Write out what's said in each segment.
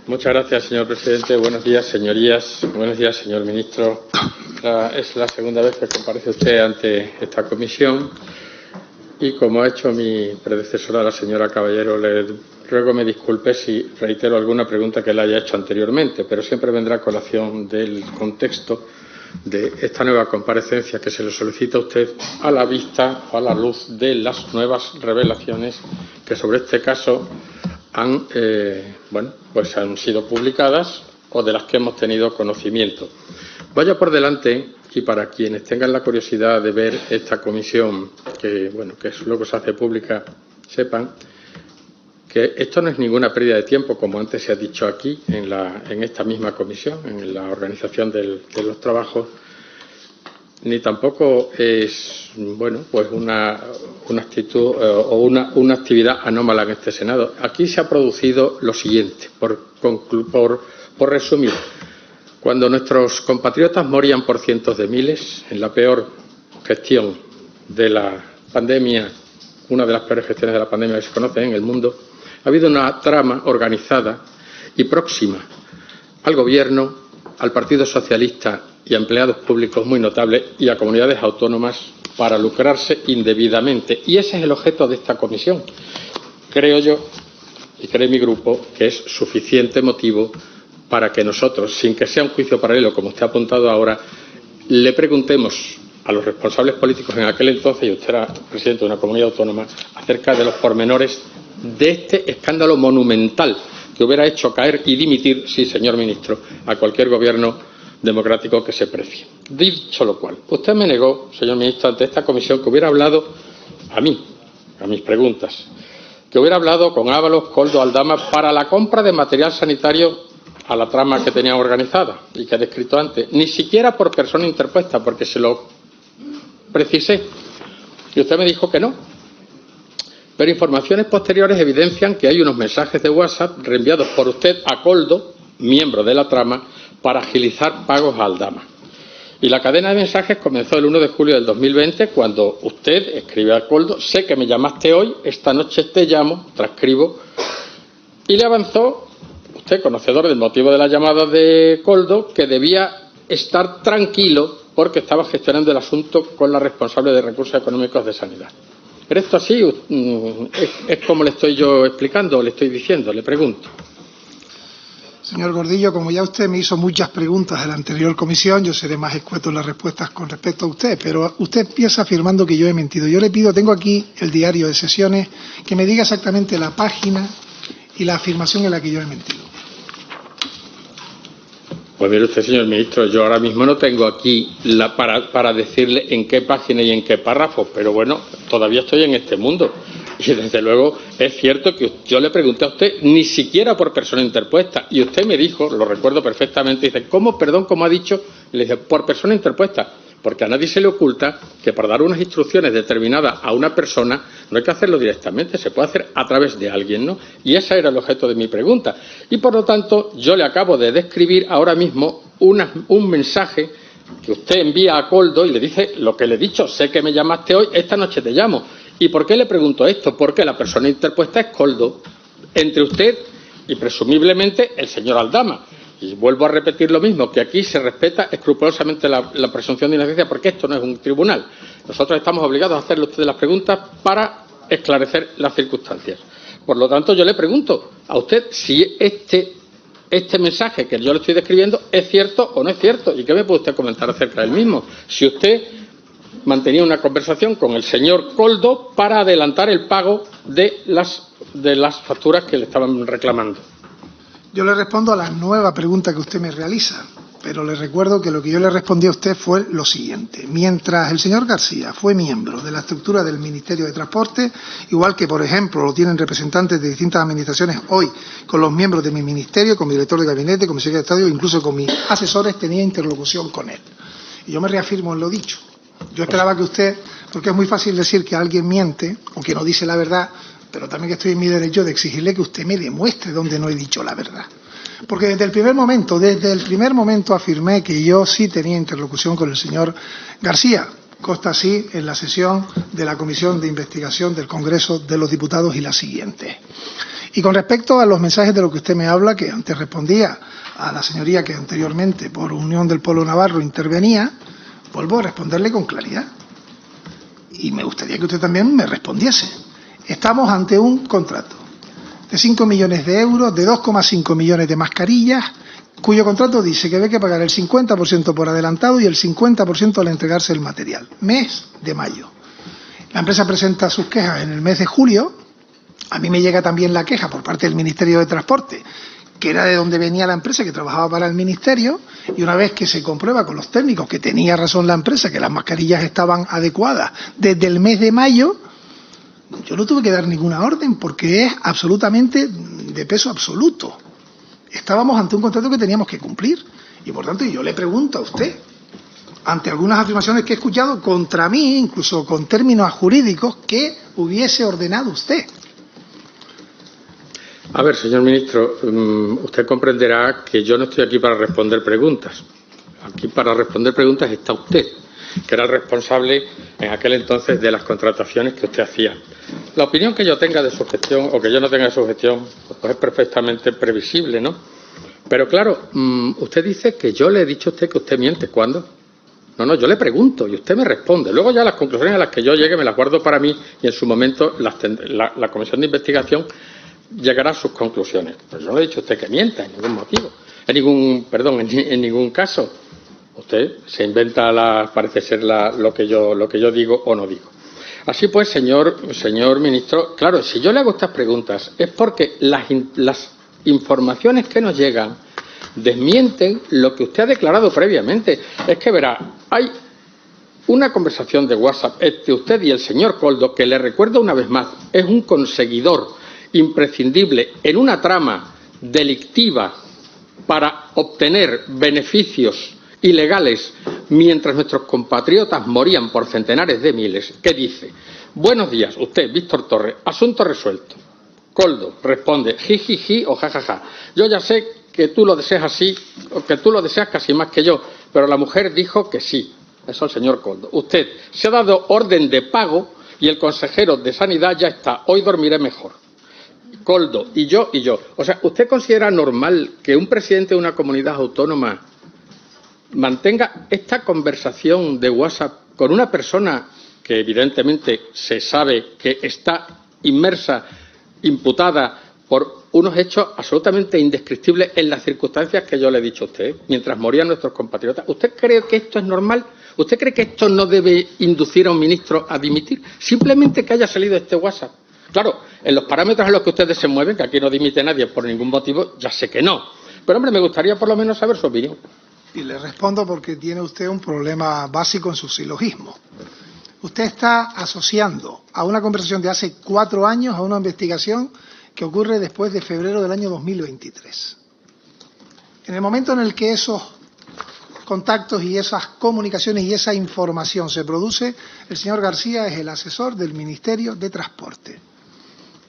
Muchas gracias, señor presidente. Buenos días, señorías. Buenos días, señor ministro. Es la segunda vez que comparece usted ante esta comisión y, como ha hecho mi predecesora, la señora Caballero, le ruego me disculpe si reitero alguna pregunta que le haya hecho anteriormente, pero siempre vendrá a colación del contexto de esta nueva comparecencia que se le solicita a usted a la vista o a la luz de las nuevas revelaciones que sobre este caso han sido publicadas o de las que hemos tenido conocimiento. Vaya por delante, y para quienes tengan la curiosidad de ver esta comisión, que luego se hace pública, sepan que esto no es ninguna pérdida de tiempo, como antes se ha dicho aquí, en esta misma comisión, en la organización de los trabajos, ni tampoco es una actitud o una actividad anómala en este Senado. Aquí se ha producido lo siguiente, por resumir. Cuando nuestros compatriotas morían por cientos de miles, en la peor gestión de la pandemia, una de las peores gestiones de la pandemia que se conoce en el mundo, ha habido una trama organizada y próxima al Gobierno, al Partido Socialista y a empleados públicos muy notables y a comunidades autónomas para lucrarse indebidamente. Y ese es el objeto de esta comisión. Creo yo, y cree mi grupo, que es suficiente motivo para que nosotros, sin que sea un juicio paralelo, como usted ha apuntado ahora, le preguntemos a los responsables políticos en aquel entonces, y usted era presidente de una comunidad autónoma, acerca de los pormenores de este escándalo monumental que hubiera hecho caer y dimitir, sí, señor ministro, a cualquier gobierno democrático que se precie. Dicho lo cual, usted me negó, señor ministro, ante esta comisión que hubiera hablado a mis preguntas, que hubiera hablado con Ábalos, Koldo, Aldama para la compra de material sanitario a la trama que tenían organizada y que he descrito antes, ni siquiera por persona interpuesta, porque se lo precisé. Y usted me dijo que no. Pero informaciones posteriores evidencian que hay unos mensajes de WhatsApp reenviados por usted a Koldo, miembro de la trama, para agilizar pagos a Aldama. Y la cadena de mensajes comenzó el 1 de julio del 2020, cuando usted escribe a Koldo: sé que me llamaste hoy, esta noche te llamo, transcribo, y le avanzó, usted conocedor del motivo de la llamada de Koldo, que debía estar tranquilo porque estaba gestionando el asunto con la responsable de recursos económicos de Sanidad. ¿Pero esto así es como le estoy yo explicando o le estoy diciendo? Le pregunto. Señor Gordillo, como ya usted me hizo muchas preguntas en la anterior comisión, yo seré más escueto en las respuestas con respecto a usted, pero usted empieza afirmando que yo he mentido. Yo le pido, tengo aquí el diario de sesiones, que me diga exactamente la página y la afirmación en la que yo he mentido. Pues mire usted, señor ministro, yo ahora mismo no tengo aquí para decirle en qué página y en qué párrafo, pero bueno, todavía estoy en este mundo. Y desde luego es cierto que yo le pregunté a usted, ni siquiera por persona interpuesta, y usted me dijo, lo recuerdo perfectamente, dice, ¿cómo, perdón, cómo ha dicho? Y le dije, por persona interpuesta, porque a nadie se le oculta que para dar unas instrucciones determinadas a una persona no hay que hacerlo directamente, se puede hacer a través de alguien, ¿no? Y ese era el objeto de mi pregunta. Y por lo tanto, yo le acabo de describir ahora mismo un mensaje que usted envía a Koldo y le dice lo que le he dicho: sé que me llamaste hoy, esta noche te llamo. ¿Y por qué le pregunto esto? Porque la persona interpuesta es Koldo, entre usted y presumiblemente el señor Aldama. Y vuelvo a repetir lo mismo, que aquí se respeta escrupulosamente la presunción de inocencia, porque esto no es un tribunal. Nosotros estamos obligados a hacerle a ustedes las preguntas para esclarecer las circunstancias. Por lo tanto, yo le pregunto a usted si este mensaje que yo le estoy describiendo es cierto o no es cierto. ¿Y qué me puede usted comentar acerca del mismo? Si usted mantenía una conversación con el señor Koldo para adelantar el pago de las facturas que le estaban reclamando. Yo le respondo a la nueva pregunta que usted me realiza, pero le recuerdo que lo que yo le respondí a usted fue lo siguiente. Mientras el señor García fue miembro de la estructura del Ministerio de Transporte, igual que, por ejemplo, lo tienen representantes de distintas administraciones hoy con los miembros de mi ministerio, con mi director de gabinete, con mi secretario de Estado, incluso con mis asesores, tenía interlocución con él. Y yo me reafirmo en lo dicho. Yo esperaba que usted, porque es muy fácil decir que alguien miente o que no dice la verdad, pero también que estoy en mi derecho de exigirle que usted me demuestre dónde no he dicho la verdad. Porque desde el primer momento afirmé que yo sí tenía interlocución con el señor García. Consta así en la sesión de la Comisión de Investigación del Congreso de los Diputados y la siguiente. Y con respecto a los mensajes de lo que usted me habla, que antes respondía a la señoría que anteriormente por Unión del Pueblo Navarro intervenía, vuelvo a responderle con claridad. Y me gustaría que usted también me respondiese. Estamos ante un contrato de 5 millones de euros, de 2,5 millones de mascarillas, cuyo contrato dice que hay que pagar el 50% por adelantado y el 50% al entregarse el material. Mes de mayo. La empresa presenta sus quejas en el mes de julio. A mí me llega también la queja por parte del Ministerio de Transporte, que era de donde venía la empresa, que trabajaba para el Ministerio, y una vez que se comprueba con los técnicos que tenía razón la empresa, que las mascarillas estaban adecuadas desde el mes de mayo, yo no tuve que dar ninguna orden porque es absolutamente de peso absoluto. Estábamos ante un contrato que teníamos que cumplir y por tanto yo le pregunto a usted, ante algunas afirmaciones que he escuchado contra mí, incluso con términos jurídicos, ¿qué hubiese ordenado usted? A ver, señor ministro, usted comprenderá que yo no estoy aquí para responder preguntas. Aquí para responder preguntas está usted, que era el responsable en aquel entonces de las contrataciones que usted hacía. La opinión que yo tenga de su gestión o que yo no tenga de su gestión pues es perfectamente previsible, ¿no? Pero claro, usted dice que yo le he dicho a usted que usted miente. ¿Cuándo? No, yo le pregunto y usted me responde. Luego ya las conclusiones a las que yo llegue me las guardo para mí y en su momento la comisión de investigación llegará a sus conclusiones. Pero yo no le he dicho a usted que mienta en ningún motivo, en ningún caso. Usted se inventa parece ser lo que yo digo o no digo. Así pues, señor ministro, claro, si yo le hago estas preguntas es porque las informaciones que nos llegan desmienten lo que usted ha declarado previamente. Es que verá, hay una conversación de WhatsApp entre usted y el señor Koldo que le recuerdo una vez más, es un conseguidor imprescindible en una trama delictiva para obtener beneficios ilegales mientras nuestros compatriotas morían por centenares de miles, que dice: buenos días, usted, Víctor Torres, asunto resuelto. Koldo responde: jijiji o jajaja. Yo ya sé que tú lo deseas así, o que tú lo deseas casi más que yo, pero la mujer dijo que sí. Eso el señor Koldo. Usted se ha dado orden de pago y el consejero de Sanidad ya está. Hoy dormiré mejor. Koldo, y yo. O sea, ¿usted considera normal que un presidente de una comunidad autónoma mantenga esta conversación de WhatsApp con una persona que evidentemente se sabe que está inmersa, imputada por unos hechos absolutamente indescriptibles en las circunstancias que yo le he dicho a usted, mientras morían nuestros compatriotas? ¿Usted cree que esto es normal? ¿Usted cree que esto no debe inducir a un ministro a dimitir? Simplemente que haya salido este WhatsApp. Claro, en los parámetros en los que ustedes se mueven, que aquí no dimite nadie por ningún motivo, ya sé que no. Pero, hombre, me gustaría por lo menos saber su opinión. Y le respondo porque tiene usted un problema básico en su silogismo. Usted está asociando a una conversación de hace 4 años a una investigación que ocurre después de febrero del año 2023. En el momento en el que esos contactos y esas comunicaciones y esa información se produce, el señor García es el asesor del Ministerio de Transporte.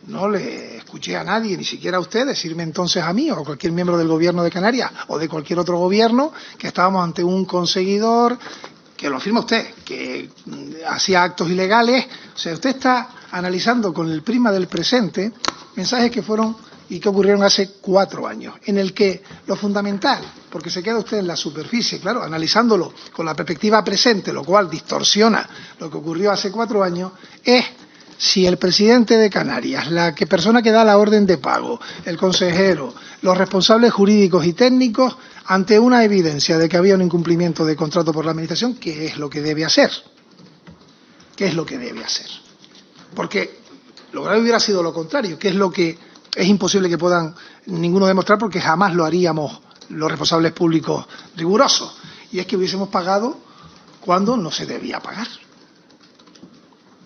No le escuché a nadie, ni siquiera a usted, decirme entonces a mí o a cualquier miembro del gobierno de Canarias o de cualquier otro gobierno que estábamos ante un conseguidor, que lo afirma usted, que hacía actos ilegales. O sea, usted está analizando con el prisma del presente mensajes que fueron y que ocurrieron hace 4 años, en el que lo fundamental, porque se queda usted en la superficie, claro, analizándolo con la perspectiva presente, lo cual distorsiona lo que ocurrió hace 4 años, es si el presidente de Canarias, la persona que da la orden de pago, el consejero, los responsables jurídicos y técnicos, ante una evidencia de que había un incumplimiento de contrato por la Administración, ¿qué es lo que debe hacer? ¿Qué es lo que debe hacer? Porque lo grave hubiera sido lo contrario, que es lo que es imposible que puedan ninguno demostrar porque jamás lo haríamos los responsables públicos rigurosos, y es que hubiésemos pagado cuando no se debía pagar.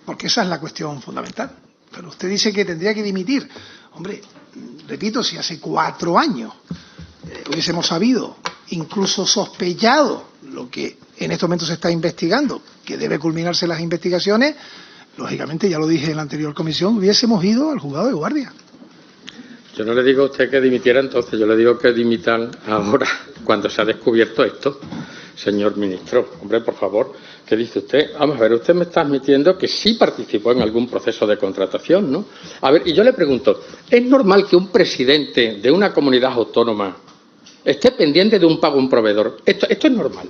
Porque esa es la cuestión fundamental. Pero usted dice que tendría que dimitir. Hombre, repito, si hace 4 años hubiésemos sabido, incluso sospechado, lo que en estos momentos se está investigando, que debe culminarse las investigaciones, lógicamente, ya lo dije en la anterior comisión, hubiésemos ido al juzgado de guardia. Yo no le digo a usted que dimitiera entonces, yo le digo que dimitan ahora, cuando se ha descubierto esto. señor ministro. Hombre, por favor, ¿qué dice usted? Vamos a ver, usted me está admitiendo que sí participó en algún proceso de contratación, ¿no? A ver, y yo le pregunto, ¿es normal que un presidente de una comunidad autónoma esté pendiente de un pago a un proveedor? Esto es normal.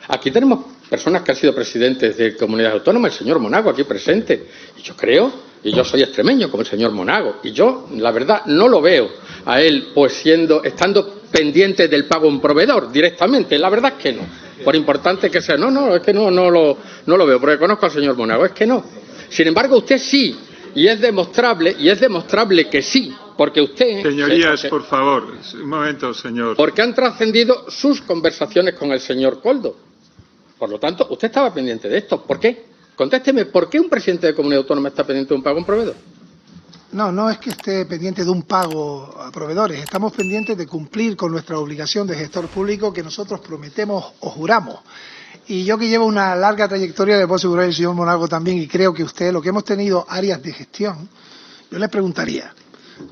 Aquí tenemos personas que han sido presidentes de comunidades autónomas, el señor Monago aquí presente, y yo creo, y yo soy extremeño como el señor Monago, y yo, la verdad, no lo veo a él pues estando pendiente del pago a un proveedor directamente, la verdad es que no, por importante que sea, es que no lo veo, porque conozco al señor Monago, es que no. Sin embargo, usted sí, y es demostrable que sí, porque usted... Señorías, por favor, un momento, señor. Porque han trascendido sus conversaciones con el señor Koldo. Por lo tanto, usted estaba pendiente de esto. ¿Por qué? Contésteme, ¿por qué un presidente de comunidad autónoma está pendiente de un pago a un proveedor? No es que esté pendiente de un pago a proveedores. Estamos pendientes de cumplir con nuestra obligación de gestor público que nosotros prometemos o juramos. Y yo, que llevo una larga trayectoria, le puedo asegurar al señor Monago también, y creo que usted, lo que hemos tenido áreas de gestión, yo le preguntaría,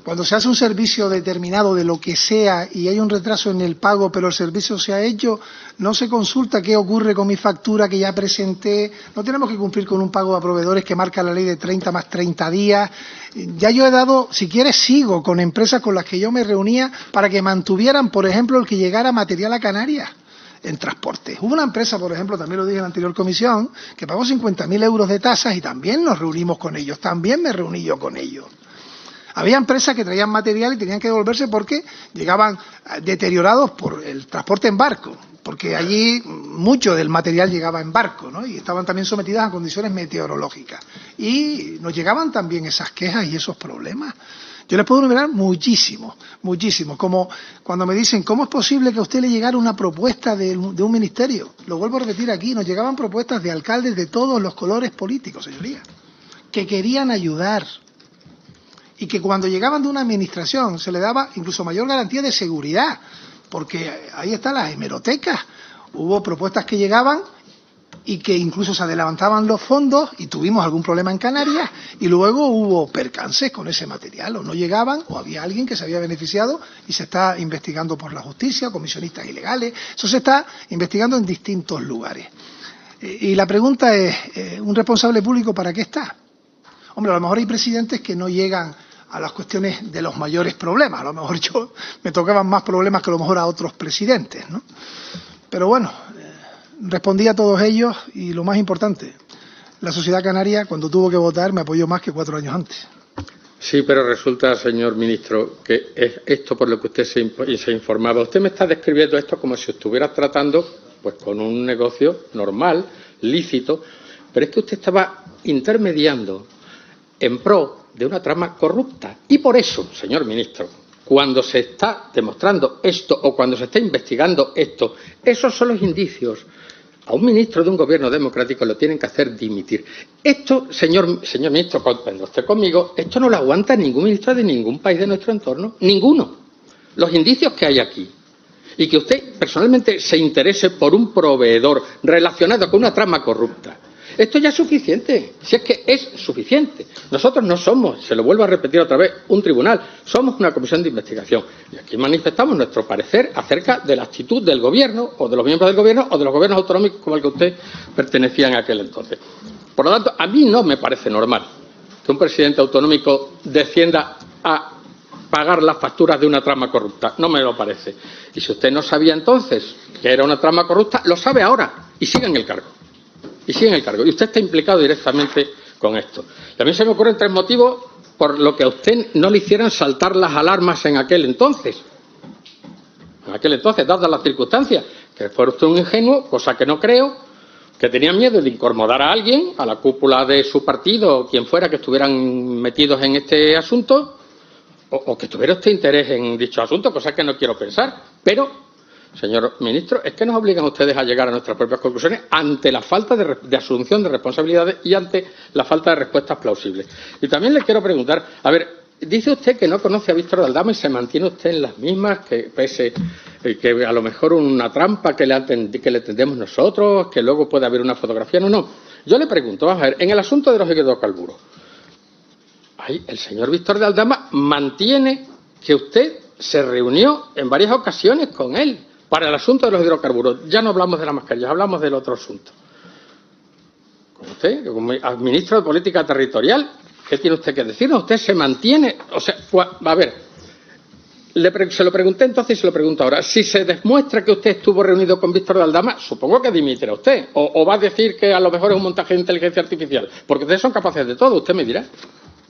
cuando se hace un servicio determinado de lo que sea y hay un retraso en el pago, pero el servicio se ha hecho, no se consulta qué ocurre con mi factura que ya presenté, no tenemos que cumplir con un pago a proveedores que marca la ley de 30 más 30 días. Ya yo he dado, si quieres sigo con empresas con las que yo me reunía para que mantuvieran, por ejemplo, el que llegara material a Canarias en transporte. Hubo una empresa, por ejemplo, también lo dije en la anterior comisión, que pagó 50.000 euros de tasas y también nos reunimos con ellos, también me reuní yo con ellos. Había empresas que traían material y tenían que devolverse porque llegaban deteriorados por el transporte en barco, porque allí mucho del material llegaba en barco, ¿no? Y estaban también sometidas a condiciones meteorológicas. Y nos llegaban también esas quejas y esos problemas. Yo les puedo enumerar muchísimos, como cuando me dicen, ¿cómo es posible que a usted le llegara una propuesta de un ministerio? Lo vuelvo a repetir aquí, nos llegaban propuestas de alcaldes de todos los colores políticos, señoría, que querían ayudar. Y que cuando llegaban de una administración se le daba incluso mayor garantía de seguridad, porque ahí están las hemerotecas. Hubo propuestas que llegaban y que incluso se adelantaban los fondos y tuvimos algún problema en Canarias y luego hubo percances con ese material, o no llegaban o había alguien que se había beneficiado y se está investigando por la justicia, comisionistas ilegales, eso se está investigando en distintos lugares. Y la pregunta es, ¿un responsable público para qué está? Hombre, a lo mejor hay presidentes que no llegan a las cuestiones de los mayores problemas. A lo mejor yo me tocaban más problemas que a lo mejor a otros presidentes, ¿no? Pero bueno, respondí a todos ellos y lo más importante, la sociedad canaria cuando tuvo que votar me apoyó más que 4 años antes. Sí, pero resulta, señor ministro, que es esto por lo que usted se informaba. Usted me está describiendo esto como si estuviera tratando pues con un negocio normal, lícito, pero es que usted estaba intermediando en pro de una trama corrupta. Y por eso, señor ministro, cuando se está demostrando esto o cuando se está investigando esto, esos son los indicios. A un ministro de un gobierno democrático lo tienen que hacer dimitir. Esto, señor ministro, cuando esté conmigo, esto no lo aguanta ningún ministro de ningún país de nuestro entorno. Ninguno. Los indicios que hay aquí. Y que usted personalmente se interese por un proveedor relacionado con una trama corrupta. Esto ya es suficiente, si es que es suficiente. Nosotros no somos, se lo vuelvo a repetir otra vez, un tribunal, somos una comisión de investigación. Y aquí manifestamos nuestro parecer acerca de la actitud del gobierno, o de los miembros del gobierno, o de los gobiernos autonómicos como el que usted pertenecía en aquel entonces. Por lo tanto, a mí no me parece normal que un presidente autonómico descienda a pagar las facturas de una trama corrupta. No me lo parece. Y si usted no sabía entonces que era una trama corrupta, lo sabe ahora y sigue en el cargo. Y usted está implicado directamente con esto. Y a mí se me ocurren 3 motivos por lo que a usted no le hicieran saltar las alarmas en aquel entonces. Dadas las circunstancias, que fue usted un ingenuo, cosa que no creo, que tenía miedo de incomodar a alguien, a la cúpula de su partido o quien fuera que estuvieran metidos en este asunto, o que tuviera usted interés en dicho asunto, cosa que no quiero pensar, pero... Señor ministro, es que nos obligan ustedes a llegar a nuestras propias conclusiones ante la falta de asunción de responsabilidades y ante la falta de respuestas plausibles. Y también le quiero preguntar, a ver, dice usted que no conoce a Víctor de Aldama y se mantiene usted en las mismas, que pese que a lo mejor una trampa que le tendemos nosotros, que luego puede haber una fotografía, no. Yo le pregunto, vamos a ver, en el asunto de los hidrocarburos, el señor Víctor de Aldama mantiene que usted se reunió en varias ocasiones con él para el asunto de los hidrocarburos. Ya no hablamos de las mascarillas, hablamos del otro asunto. Como usted, como ministro de Política Territorial, ¿qué tiene usted que decirnos? Usted se mantiene, o sea, a ver, se lo pregunté entonces y se lo pregunto ahora. Si se demuestra que usted estuvo reunido con Víctor de Aldama, supongo que dimitirá usted. O va a decir que a lo mejor es un montaje de inteligencia artificial. Porque ustedes son capaces de todo, usted me dirá.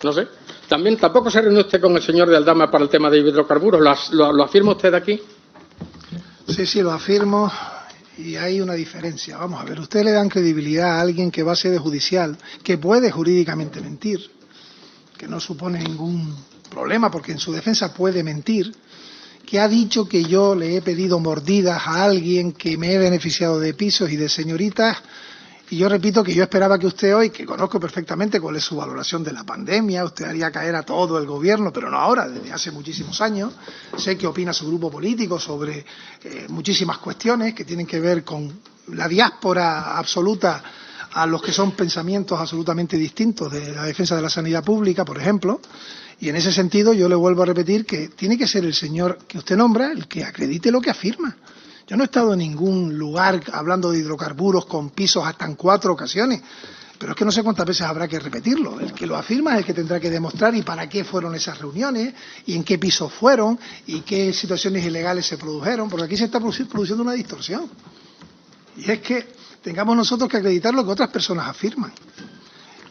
No sé. Tampoco se reunió usted con el señor de Aldama para el tema de hidrocarburos. ¿Lo afirma usted aquí? Sí, lo afirmo. Y hay una diferencia. Vamos a ver, ustedes le dan credibilidad a alguien que va a sede judicial, que puede jurídicamente mentir, que no supone ningún problema porque en su defensa puede mentir, que ha dicho que yo le he pedido mordidas a alguien, que me he beneficiado de pisos y de señoritas. Y yo repito que yo esperaba que usted hoy, que conozco perfectamente cuál es su valoración de la pandemia, usted haría caer a todo el gobierno, pero no ahora, desde hace muchísimos años. Sé que opina su grupo político sobre muchísimas cuestiones que tienen que ver con la diáspora absoluta a los que son pensamientos absolutamente distintos de la defensa de la sanidad pública, por ejemplo. Y en ese sentido yo le vuelvo a repetir que tiene que ser el señor que usted nombra el que acredite lo que afirma. Yo no he estado en ningún lugar hablando de hidrocarburos con pisos hasta en 4 ocasiones, pero es que no sé cuántas veces habrá que repetirlo. El que lo afirma es el que tendrá que demostrar y para qué fueron esas reuniones, y en qué pisos fueron, y qué situaciones ilegales se produjeron, porque aquí se está produciendo una distorsión. Y es que tengamos nosotros que acreditar lo que otras personas afirman.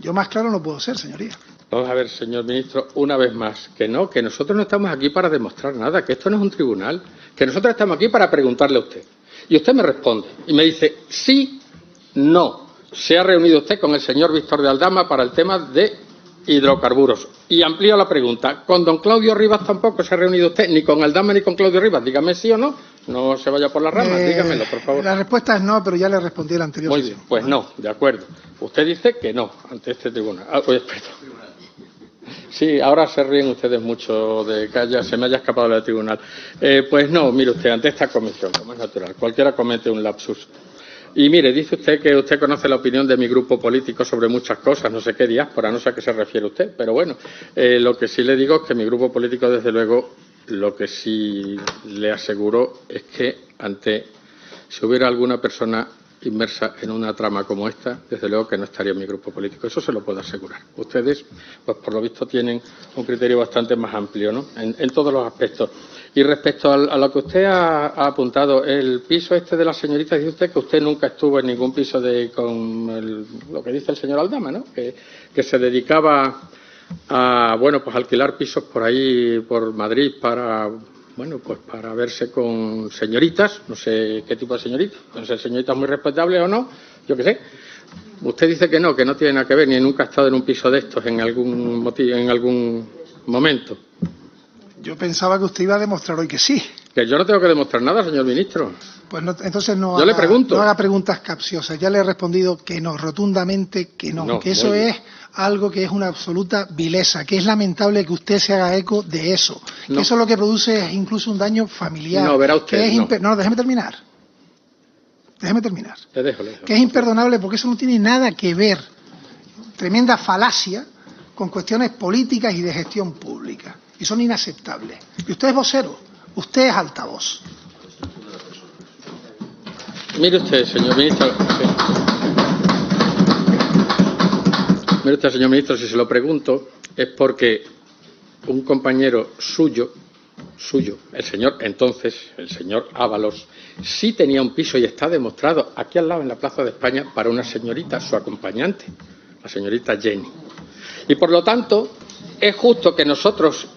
Yo más claro no puedo ser, señoría. Vamos a ver, señor ministro, una vez más, que nosotros no estamos aquí para demostrar nada, que esto no es un tribunal, que nosotros estamos aquí para preguntarle a usted. Y usted me responde y me dice, sí, no, se ha reunido usted con el señor Víctor de Aldama para el tema de hidrocarburos. Y amplío la pregunta, ¿con don Claudio Rivas tampoco se ha reunido usted, ni con Aldama ni con Claudio Rivas? Dígame sí o no, no se vaya por las ramas, dígamelo, por favor. La respuesta es no, pero ya le respondí el anterior. Muy bien, pues no, de acuerdo. Usted dice que no, ante este tribunal. Perdón. Sí, ahora se ríen ustedes mucho de que se me haya escapado del tribunal. Pues no, mire usted, ante esta comisión, como es natural, cualquiera comete un lapsus. Y mire, dice usted que usted conoce la opinión de mi grupo político sobre muchas cosas, no sé qué diáspora, no sé a qué se refiere usted, pero bueno, lo que sí le digo es que mi grupo político, desde luego, lo que sí le aseguro es que si hubiera alguna persona inmersa en una trama como esta, desde luego que no estaría en mi grupo político. Eso se lo puedo asegurar. Ustedes, pues por lo visto, tienen un criterio bastante más amplio, ¿no? En todos los aspectos. Y respecto a lo que usted ha apuntado, el piso este de la señorita, dice usted que usted nunca estuvo en ningún piso con lo que dice el señor Aldama, ¿no? Que se dedicaba a, bueno, pues alquilar pisos por ahí, por Madrid, para verse con señoritas, no sé qué tipo de señoritas, no sé, señoritas muy respetables o no, yo qué sé. Usted dice que no tiene nada que ver, ni nunca ha estado en un piso de estos en algún momento. Yo pensaba que usted iba a demostrar hoy que sí. Que yo no tengo que demostrar nada, señor ministro. Pues no, entonces no le pregunto. No haga preguntas capciosas. Ya le he respondido que no, rotundamente que no. Que eso es algo que es una absoluta vileza, que es lamentable que usted se haga eco de eso. No. Que eso lo que produce es incluso un daño familiar. No, verá usted. No, déjeme terminar. Le dejo. Que es imperdonable porque eso no tiene nada que ver, tremenda falacia, con cuestiones políticas y de gestión pública. Y son inaceptables. Y usted es vocero, usted es altavoz. Mire usted, señor ministro. Mire usted, señor ministro, si se lo pregunto es porque un compañero suyo, el señor Ábalos, sí tenía un piso y está demostrado aquí al lado en la Plaza de España para una señorita, su acompañante, la señorita Jenny. Y por lo tanto, es justo que nosotros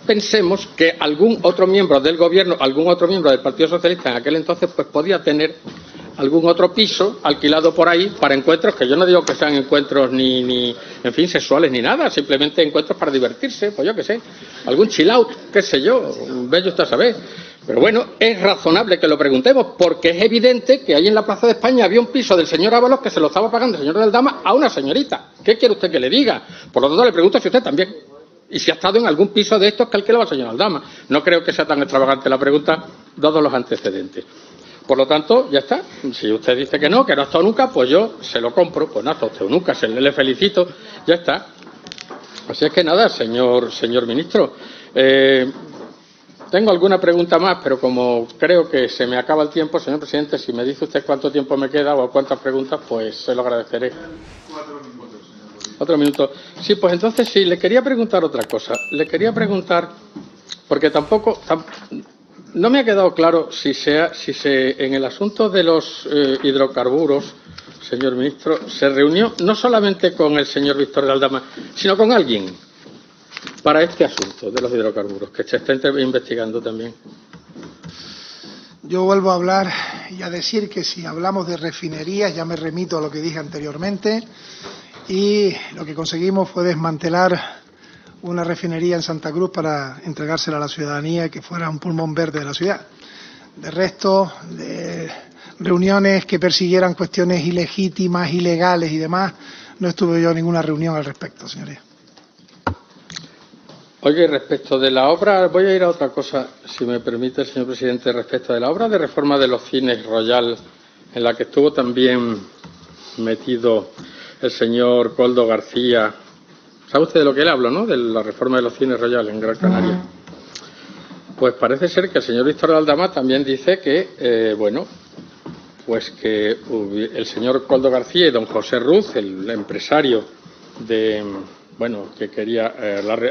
pensemos que algún otro miembro del gobierno, algún otro miembro del Partido Socialista en aquel entonces, pues podía tener algún otro piso alquilado por ahí para encuentros, que yo no digo que sean encuentros ni en fin, sexuales ni nada, simplemente encuentros para divertirse, pues yo qué sé, algún chill out, qué sé yo, bello usted sabe. Pero bueno, es razonable que lo preguntemos, porque es evidente que ahí en la Plaza de España había un piso del señor Ábalos que se lo estaba pagando el señor de Aldama a una señorita. ¿Qué quiere usted que le diga? Por lo tanto, le pregunto si usted también. Y si ha estado en algún piso de estos que alquilaba el señor Aldama. No creo que sea tan extravagante la pregunta, dados los antecedentes. Por lo tanto, ya está. Si usted dice que no ha estado nunca, pues yo se lo compro. Pues no ha estado usted nunca, le felicito, ya está. Así es que nada, señor ministro. Tengo alguna pregunta más, pero como creo que se me acaba el tiempo, señor presidente, si me dice usted cuánto tiempo me queda o cuántas preguntas, pues se lo agradeceré. 4 minutos, señor. 4 minutos. Sí, pues entonces sí, le quería preguntar otra cosa. Le quería preguntar, porque no me ha quedado claro si en el asunto de los hidrocarburos, señor ministro, se reunió no solamente con el señor Víctor de Aldama, sino con alguien para este asunto de los hidrocarburos, que se está investigando también. Yo vuelvo a hablar y a decir que si hablamos de refinerías, ya me remito a lo que dije anteriormente, y lo que conseguimos fue desmantelar una refinería en Santa Cruz para entregársela a la ciudadanía y que fuera un pulmón verde de la ciudad. De resto, de reuniones que persiguieran cuestiones ilegítimas, ilegales y demás, no estuve yo en ninguna reunión al respecto, señoría. Oye, respecto de la obra, voy a ir a otra cosa, si me permite, señor presidente, respecto de la obra de reforma de los cines Royal, en la que estuvo también metido el señor Koldo García. ¿Sabe usted de lo que le hablo, no? De la reforma de los cines Royal en Gran Canaria. Pues parece ser que el señor Víctor de Aldama también dice que, pues que el señor Koldo García y don José Ruz, el empresario que quería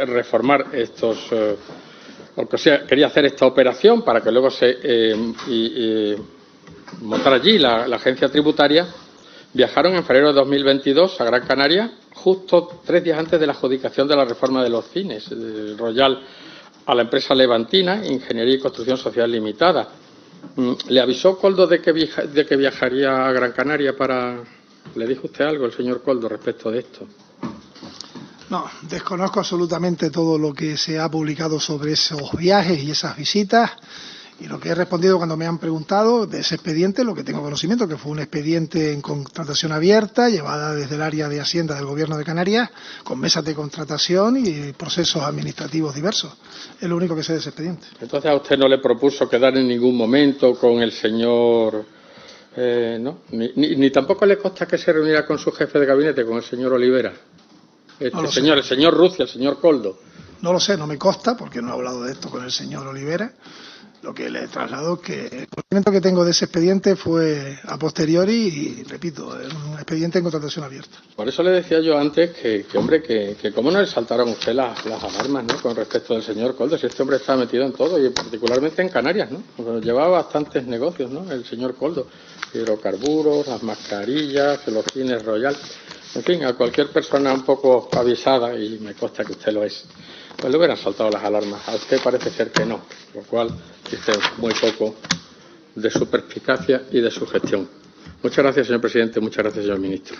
reformar quería hacer esta operación para que luego se montara allí la agencia tributaria, viajaron en febrero de 2022 a Gran Canaria, justo 3 días antes de la adjudicación de la reforma de los cines Royal a la empresa levantina Ingeniería y Construcción Social Limitada. ¿Le avisó Koldo de que viajaría a Gran Canaria ¿Le dijo usted algo el señor Koldo respecto de esto? No, desconozco absolutamente todo lo que se ha publicado sobre esos viajes y esas visitas, y lo que he respondido cuando me han preguntado de ese expediente, lo que tengo conocimiento, que fue un expediente en contratación abierta, llevada desde el área de Hacienda del Gobierno de Canarias, con mesas de contratación y procesos administrativos diversos. Es lo único que sé de ese expediente. Entonces, ¿a usted no le propuso quedar en ningún momento con el señor... ¿no? Ni tampoco le consta que se reuniera con su jefe de gabinete, con el señor Olivera? El señor Ruz y el señor Koldo. No lo sé, no me consta, porque no he hablado de esto con el señor Olivera. Lo que le he trasladado es que el conocimiento que tengo de ese expediente fue a posteriori y, repito, es un expediente en contratación abierta. Por eso le decía yo antes que cómo no le saltaron a usted las alarmas, ¿no?, con respecto del señor Koldo, si este hombre estaba metido en todo, y particularmente en Canarias, ¿no? Llevaba bastantes negocios, ¿no?, el señor Koldo. Hidrocarburos, las mascarillas, los cines Royal. En fin, a cualquier persona un poco avisada, y me consta que usted lo es, pues le hubieran saltado las alarmas. A usted parece ser que no, lo cual dice muy poco de su perspicacia y de su gestión. Muchas gracias, señor presidente. Muchas gracias, señor ministro.